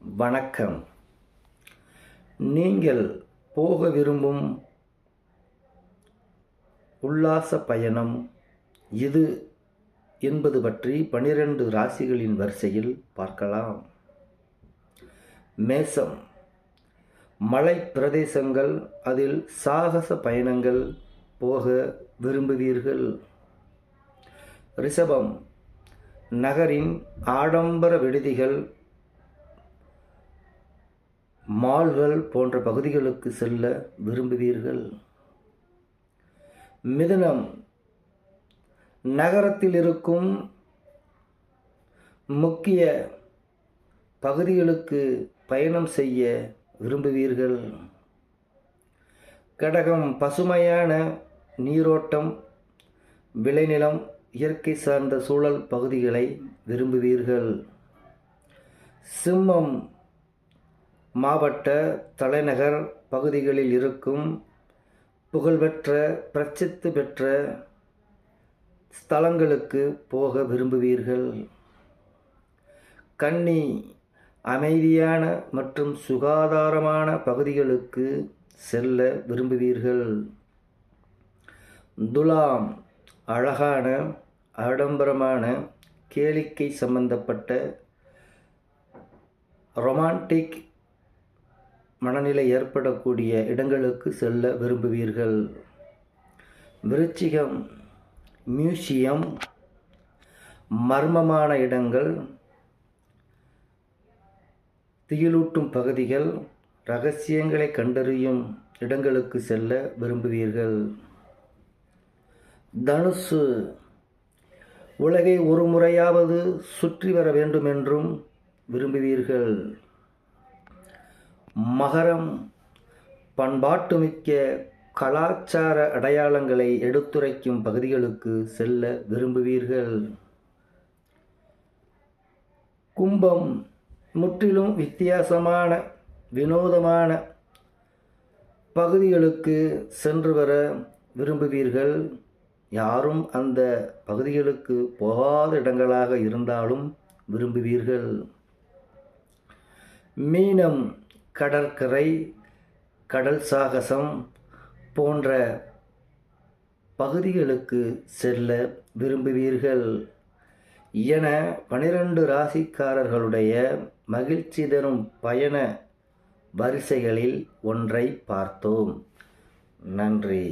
வணக்கம். நீங்கள் போக விரும்பும் உல்லாச பயணம் இது என்பது பற்றி 12 ராசிகளின் வரிசையில் பார்க்கலாம். மேசம், மலை பிரதேசங்கள், அதில் சாகச பயணங்கள் போக விரும்புவீர்கள். ரிஷபம், நகரின் ஆடம்பர விடுதிகள், மால்கள் போன்ற பகுதிகளுக்கு செல்ல விரும்புவீர்கள். மிதுனம், நகரத்தில் இருக்கும் முக்கிய பகுதிகளுக்கு பயணம் செய்ய விரும்புவீர்கள். கடகம், பசுமையான நீரோட்டம், விளைநிலம், இயற்கை சார்ந்த சூழல் பகுதிகளை விரும்புவீர்கள். சிம்மம், மாவட்ட தலைநகர் பகுதிகளில் இருக்கும் புகழ்பெற்ற பிரசித்தி பெற்ற ஸ்தலங்களுக்கு போக விரும்புவீர்கள். கன்னி, அமைதியான மற்றும் சுகாதாரமான பகுதிகளுக்கு செல்ல விரும்புவீர்கள். துலாம், அழகான ஆடம்பரமான கேளிக்கை சம்பந்தப்பட்ட ரொமான்டிக் மனநிலை ஏற்படக்கூடிய இடங்களுக்கு செல்ல விரும்புவீர்கள். விருச்சிகம், மியூசியம், மர்மமான இடங்கள், திகிலூட்டும் பகுதிகள், இரகசியங்களை கண்டறியும் இடங்களுக்கு செல்ல விரும்புவீர்கள். தனுசு, உலகை ஒரு முறையாவது சுற்றி வர வேண்டும் என்றும் விரும்புவீர்கள். மகரம், பண்பாட்டுமிக்க கலாச்சார அடையாளங்களை எடுத்துரைக்கும் பகுதிகளுக்கு செல்ல விரும்புவீர்கள். கும்பம், முற்றிலும் வித்தியாசமான வினோதமான பகுதிகளுக்கு சென்று வர விரும்புவீர்கள். யாரும் அந்த பகுதிகளுக்கு போகாத இடங்களாக இருந்தாலும் விரும்புவீர்கள். மீனம், கடற்கரை, கடல் சாகசம் போன்ற பகுதிகளுக்கு செல்ல விரும்புவீர்கள் என 12 ராசிக்காரர்களுடைய மகிழ்ச்சி தரும் பயண வரிசைகளில் ஒன்றை பார்த்தோம். நன்றி.